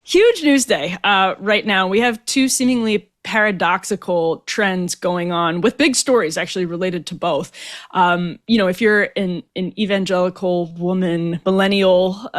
Huge news day right now. We have two seemingly paradoxical trends going on with big stories actually related to both. If you're an evangelical woman, millennial,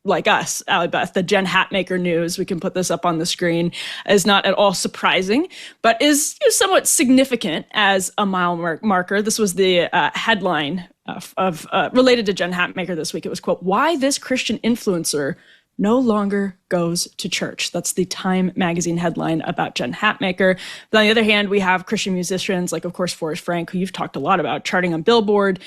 like us, Allie Beth, the Jen Hatmaker news, we can put this up on the screen, is not at all surprising, but is somewhat significant as a mile marker. This was the headline of related to Jen Hatmaker this week. It was, quote, "Why this Christian influencer no longer goes to church." That's the Time magazine headline about Jen Hatmaker. But on the other hand, we have Christian musicians like, of course, Forrest Frank, who you've talked a lot about, charting on Billboard.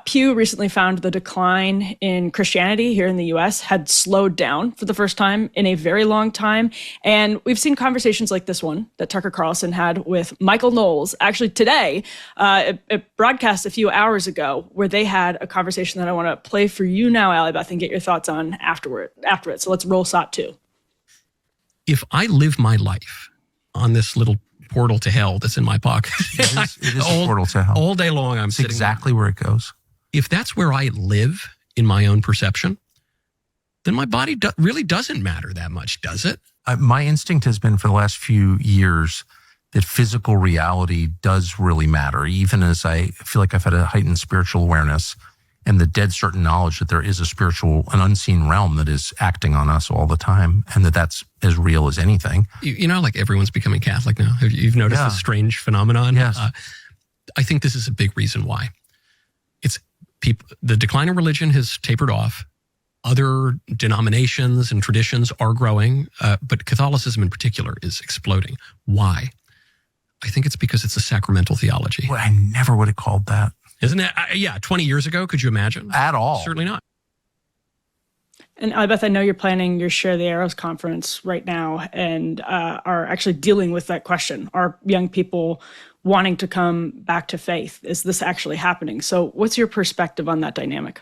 Pew recently found the decline in Christianity here in the U.S. had slowed down for the first time in a very long time. And we've seen conversations like this one that Tucker Carlson had with Michael Knowles, actually today, it broadcast a few hours ago, where they had a conversation that I want to play for you now, Allie Beth, and get your thoughts on afterwards. So let's roll SOT 2. If I live my life on this little portal to hell that's in my pocket, it is a portal to hell. All day long, I'm sitting exactly there. Where it goes. If that's where I live in my own perception, then my body really doesn't matter that much, does it? My instinct has been for the last few years that physical reality does really matter, even as I feel like I've had a heightened spiritual awareness and the dead certain knowledge that there is a spiritual, an unseen realm that is acting on us all the time, and that's as real as anything. Like everyone's becoming Catholic now. You've noticed this strange phenomenon? Yes. I think this is a big reason why. It's the decline in religion has tapered off. Other denominations and traditions are growing, but Catholicism in particular is exploding. Why? I think it's because it's a sacramental theology. Well, I never would have called that. Isn't it? 20 years ago, could you imagine? At all. Certainly not. And Allie Beth, I know you're planning your Share the Arrows conference right now and are actually dealing with that question. Are young people wanting to come back to faith? Is this actually happening? So what's your perspective on that dynamic?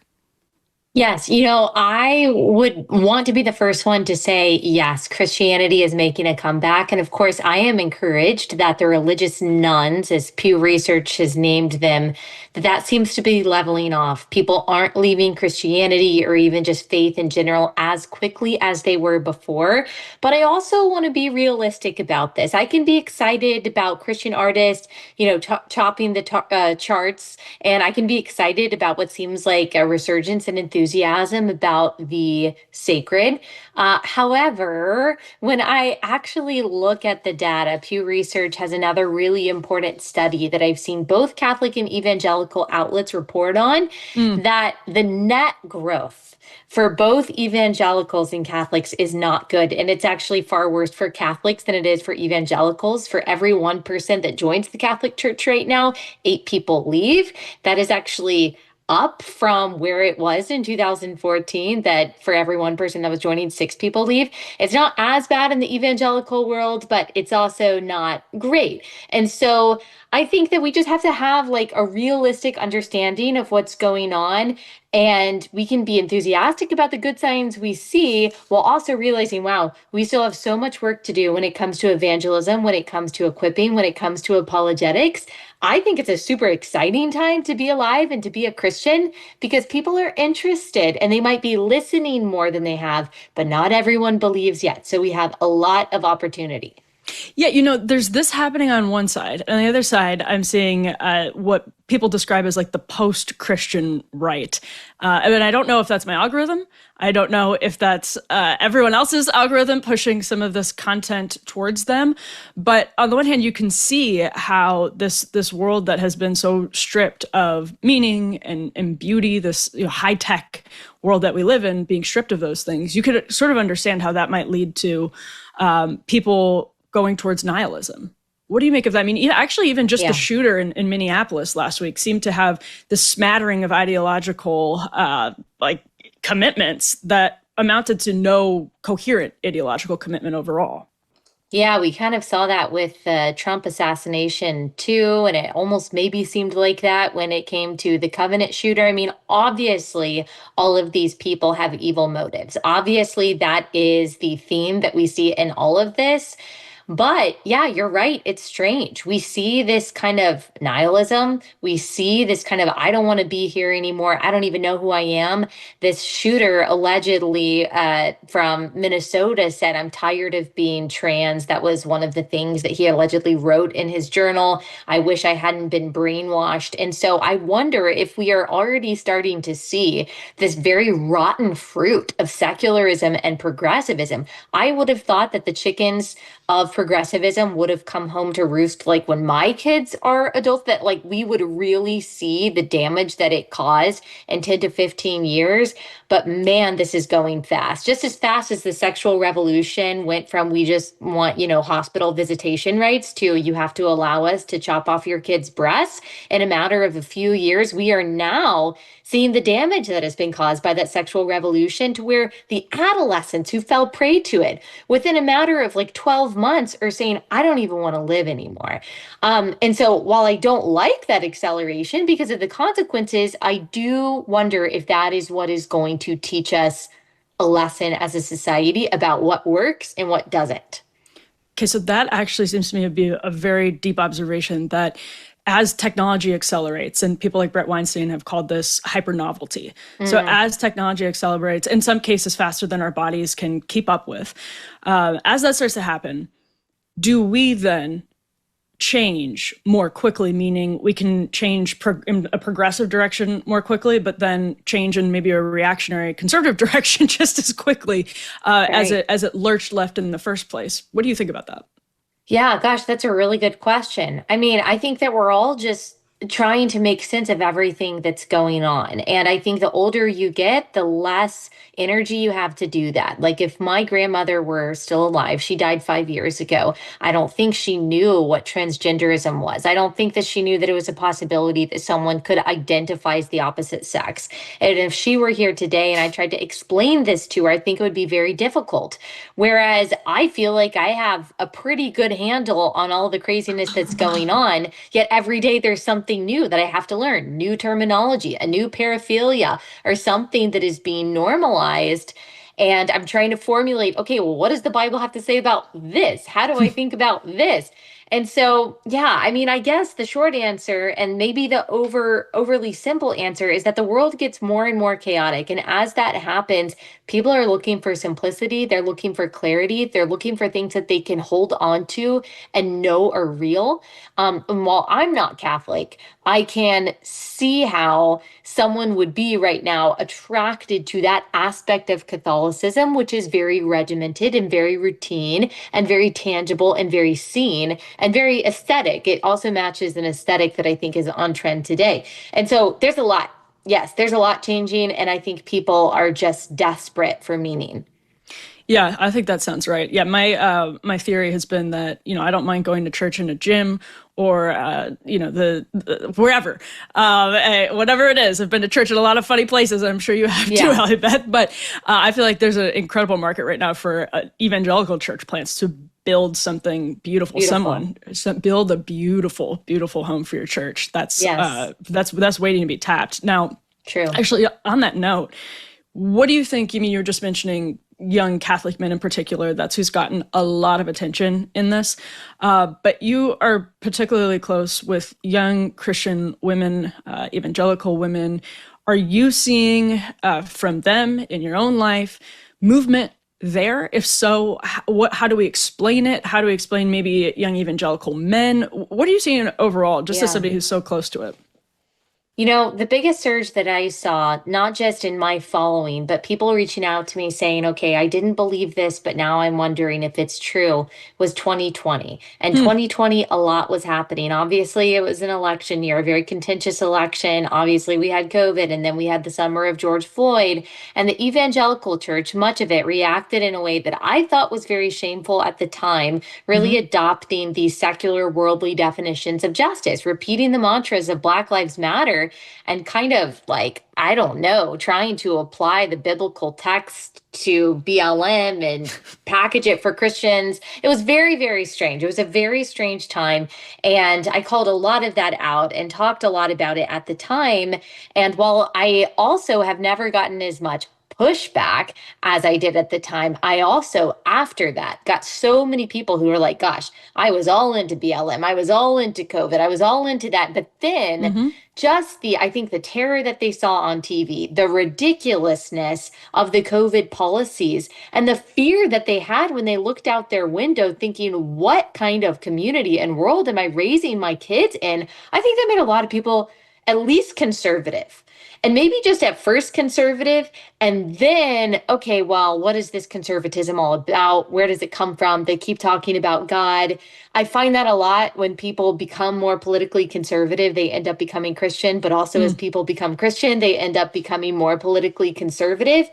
Yes, I would want to be the first one to say, yes, Christianity is making a comeback. And of course, I am encouraged that the religious nuns, as Pew Research has named them, that seems to be leveling off. People aren't leaving Christianity or even just faith in general as quickly as they were before. But I also want to be realistic about this. I can be excited about Christian artists, topping the charts, and I can be excited about what seems like a resurgence in enthusiasm about the sacred. However, when I actually look at the data, Pew Research has another really important study that I've seen both Catholic and evangelical outlets report on, that the net growth for both evangelicals and Catholics is not good. And it's actually far worse for Catholics than it is for evangelicals. For every 1% that joins the Catholic Church right now, 8 people leave. That is actually up from where it was in 2014, that for every 1% that was joining, 6 people leave. It's not as bad in the evangelical world, but it's also not great. And so I think that we just have to have like a realistic understanding of what's going on. And we can be enthusiastic about the good signs we see while also realizing, wow, we still have so much work to do when it comes to evangelism, when it comes to equipping, when it comes to apologetics. I think it's a super exciting time to be alive and to be a Christian because people are interested and they might be listening more than they have, but not everyone believes yet. So we have a lot of opportunity. Yeah, there's this happening on one side. On the other side, I'm seeing what people describe as like the post-Christian right. I don't know if that's my algorithm. I don't know if that's everyone else's algorithm pushing some of this content towards them. But on the one hand, you can see how this world that has been so stripped of meaning and beauty, this high-tech world that we live in, being stripped of those things, you could sort of understand how that might lead to people going towards nihilism. What do you make of that? I mean, actually, even just the shooter in Minneapolis last week seemed to have this smattering of ideological commitments that amounted to no coherent ideological commitment overall. Yeah, we kind of saw that with the Trump assassination too, and it almost maybe seemed like that when it came to the Covenant shooter. I mean, obviously, all of these people have evil motives. Obviously, that is the theme that we see in all of this. But yeah, you're right. It's strange. We see this kind of nihilism. We see this kind of, I don't want to be here anymore. I don't even know who I am. This shooter allegedly from Minnesota said, I'm tired of being trans. That was one of the things that he allegedly wrote in his journal. I wish I hadn't been brainwashed. And so I wonder if we are already starting to see this very rotten fruit of secularism and progressivism. I would have thought that the chickens of progressivism would have come home to roost like when my kids are adults, that like we would really see the damage that it caused in 10 to 15 years. But man, this is going fast, just as fast as the sexual revolution went from we just want, hospital visitation rights to you have to allow us to chop off your kid's breasts. In a matter of a few years, we are now seeing the damage that has been caused by that sexual revolution, to where the adolescents who fell prey to it within a matter of like 12 months are saying, I don't even want to live anymore. And so while I don't like that acceleration because of the consequences, I do wonder if that is what is going to teach us a lesson as a society about what works and what doesn't. Okay, so that actually seems to me to be a very deep observation, that as technology accelerates, and people like Brett Weinstein have called this hyper-novelty. So as technology accelerates, in some cases faster than our bodies can keep up with, as that starts to happen, do we then change more quickly, meaning we can change in a progressive direction more quickly, but then change in maybe a reactionary conservative direction just as quickly as it lurched left in the first place? What do you think about that? Yeah, gosh, that's a really good question. I mean, I think that we're all just trying to make sense of everything that's going on. And I think the older you get, the less energy you have to do that. Like if my grandmother were still alive, she died 5 years ago. I don't think she knew what transgenderism was. I don't think that she knew that it was a possibility that someone could identify as the opposite sex. And if she were here today and I tried to explain this to her, I think it would be very difficult. Whereas I feel like I have a pretty good handle on all the craziness that's going on, yet every day there's something new that I have to learn, new terminology, a new paraphilia, or something that is being normalized. And I'm trying to formulate, okay, well, what does the Bible have to say about this? How do I think about this? And so, yeah, I mean, I guess the short answer, and maybe the overly simple answer, is that the world gets more and more chaotic. And as that happens, people are looking for simplicity. They're looking for clarity. They're looking for things that they can hold on to and know are real. And while I'm not Catholic, I can see how someone would be right now attracted to that aspect of Catholicism, which is very regimented and very routine and very tangible and very seen and very aesthetic. It also matches an aesthetic that I think is on trend today. And so there's a lot. Yes, there's a lot changing, and I think people are just desperate for meaning. Yeah, I think that sounds right. Yeah, my theory has been that I don't mind going to church in a gym or the wherever, whatever it is. I've been to church in a lot of funny places. I'm sure you have too, Allie Beth. But I feel like there's an incredible market right now for evangelical church plants to build something beautiful. Build a beautiful, beautiful home for your church. That's waiting to be tapped. Now, true. Actually, on that note, what do you think? You mean, you were just mentioning young Catholic men in particular. That's who's gotten a lot of attention in this. But you are particularly close with young Christian women, evangelical women. Are you seeing from them in your own life movement there? If so, how do we explain it? How do we explain maybe young evangelical men? What are you seeing overall, just as somebody who's so close to it? The biggest surge that I saw, not just in my following, but people reaching out to me saying, okay, I didn't believe this, but now I'm wondering if it's true, was 2020. And 2020, a lot was happening. Obviously, it was an election year, a very contentious election. Obviously, we had COVID, and then we had the summer of George Floyd. And the evangelical church, much of it reacted in a way that I thought was very shameful at the time, really adopting these secular worldly definitions of justice, repeating the mantras of Black Lives Matter, and kind of like, I don't know, trying to apply the biblical text to BLM and package it for Christians. It was very, very strange. It was a very strange time. And I called a lot of that out and talked a lot about it at the time. And while I also have never gotten as much pushback as I did at the time, I also, after that, got so many people who were like, gosh, I was all into BLM. I was all into COVID. I was all into that. But then just I think the terror that they saw on TV, the ridiculousness of the COVID policies, and the fear that they had when they looked out their window thinking, what kind of community and world am I raising my kids in? I think that made a lot of people at least conservative. And maybe just at first conservative, and then, okay, well, what is this conservatism all about? Where does it come from? They keep talking about God. I find that a lot when people become more politically conservative, they end up becoming Christian, but also as people become Christian, they end up becoming more politically conservative.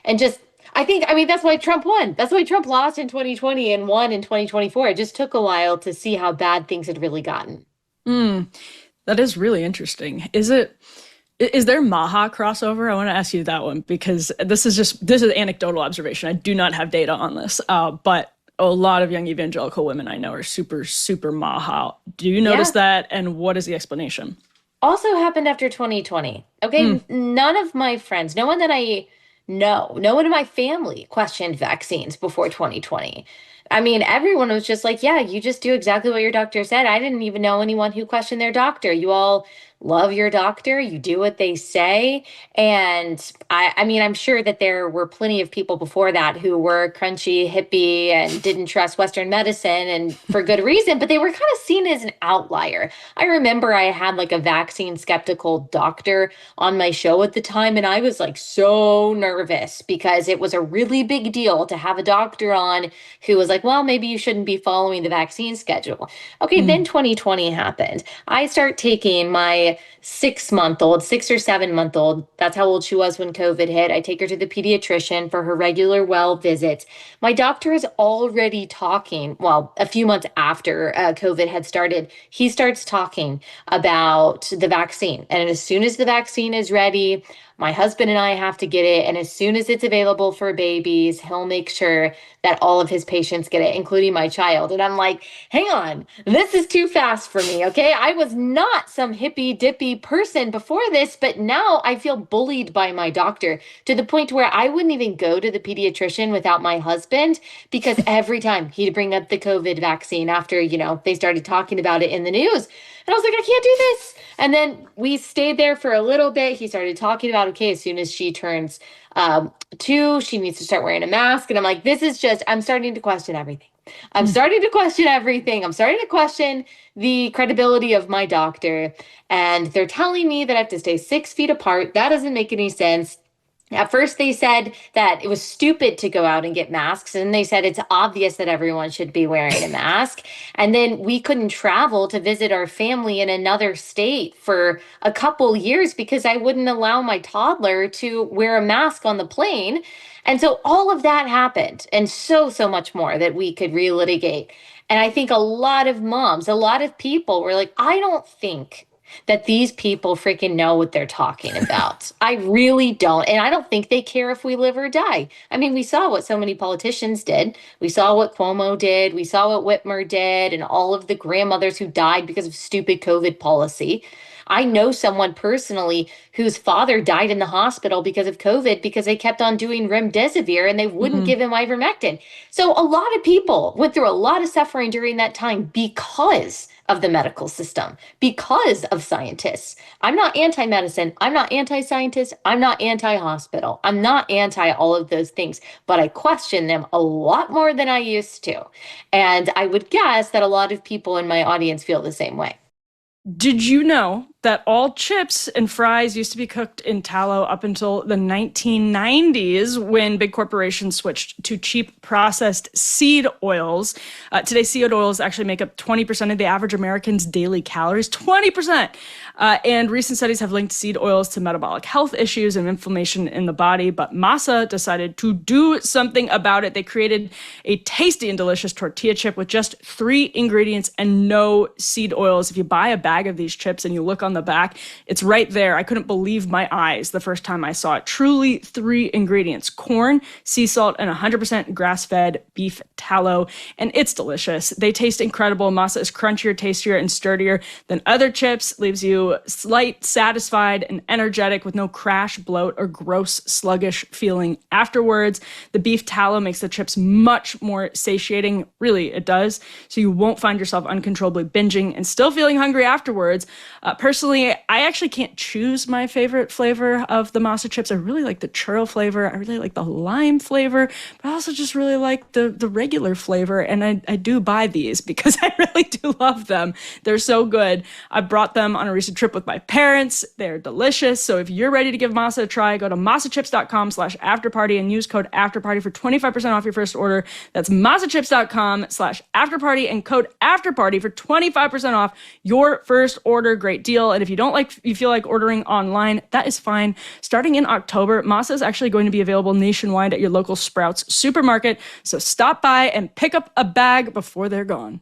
And just, I mean, that's why Trump won. That's why Trump lost in 2020 and won in 2024. It just took a while to see how bad things had really gotten. That is really interesting. Is there Maha crossover? I want to ask you that one because this is anecdotal observation. I do not have data on this, but a lot of young evangelical women I know are super, super Maha. Do you notice that? And what is the explanation? Also happened after 2020. Okay. None of my friends, no one that I know, no one in my family questioned vaccines before 2020. I mean, everyone was just like, yeah, you just do exactly what your doctor said. I didn't even know anyone who questioned their doctor. You all love your doctor. You do what they say. And I mean, I'm sure that there were plenty of people before that who were crunchy, hippie, and didn't trust Western medicine, and for good reason, but they were kind of seen as an outlier. I remember I had like a vaccine skeptical doctor on my show at the time, and I was like so nervous because it was a really big deal to have a doctor on who was like, well, maybe you shouldn't be following the vaccine schedule. Okay, then 2020 happened. I start taking my 6 or 7 month old. That's how old she was when COVID hit. I take her to the pediatrician for her regular well visits. My doctor is already talking. Well, a few months after COVID had started, he starts talking about the vaccine. And as soon as the vaccine is ready, my husband and I have to get it. And as soon as it's available for babies, he'll make sure that all of his patients get it, including my child. And I'm like, hang on, this is too fast for me. Okay. I was not some hippy dippy person before this, but now I feel bullied by my doctor to the point where I wouldn't even go to the pediatrician without my husband, because every time he'd bring up the COVID vaccine after, they started talking about it in the news. And I was like, I can't do this. And then we stayed there for a little bit. He started talking about, okay, as soon as she turns 2, she needs to start wearing a mask. And I'm like, I'm starting to question everything. I'm starting to question everything. I'm starting to question the credibility of my doctor. And they're telling me that I have to stay 6 feet apart. That doesn't make any sense. At first, they said that it was stupid to go out and get masks. And they said it's obvious that everyone should be wearing a mask. And then we couldn't travel to visit our family in another state for a couple years because I wouldn't allow my toddler to wear a mask on the plane. And so all of that happened, and so much more that we could relitigate. And I think a lot of moms, a lot of people were like, I don't think that these people freaking know what they're talking about. I really don't. And I don't think they care if we live or die. I mean, we saw what so many politicians did. We saw what Cuomo did. We saw what Whitmer did, and all of the grandmothers who died because of stupid COVID policy. I know someone personally whose father died in the hospital because of COVID because they kept on doing remdesivir and they wouldn't give him ivermectin. So a lot of people went through a lot of suffering during that time because of the medical system, because of scientists. I'm not anti-medicine. I'm not anti-scientist. I'm not anti-hospital. I'm not anti all of those things, but I question them a lot more than I used to. And I would guess that a lot of people in my audience feel the same way. Did you know that all chips and fries used to be cooked in tallow up until the 1990s when big corporations switched to cheap processed seed oils? Today, seed oils actually make up 20% of the average American's daily calories, 20%. And recent studies have linked seed oils to metabolic health issues and inflammation in the body. But Masa decided to do something about it. They created a tasty and delicious tortilla chip with just 3 ingredients and no seed oils. If you buy a bag of these chips and you look on on the back. It's right there. I couldn't believe my eyes the first time I saw it. Truly 3 ingredients: corn, sea salt, and 100% grass-fed beef tallow. And it's delicious. They taste incredible. Masa is crunchier, tastier, and sturdier than other chips, leaves you light, satisfied, and energetic with no crash, bloat, or gross, sluggish feeling afterwards. The beef tallow makes the chips much more satiating. Really, it does. So you won't find yourself uncontrollably binging and still feeling hungry afterwards. Personally, I actually can't choose my favorite flavor of the Masa chips. I really like the churro flavor. I really like the lime flavor, but I also just really like the regular flavor. And I do buy these because I really do love them. They're so good. I brought them on a recent trip with my parents. They're delicious. So if you're ready to give Masa a try, go to masachips.com/afterparty and use code afterparty for 25% off your first order. That's masachips.com/afterparty and code afterparty for 25% off your first order. Great deal. And if you feel like ordering online, that is fine. Starting in October, Masa is actually going to be available nationwide at your local Sprouts supermarket. So stop by and pick up a bag before they're gone.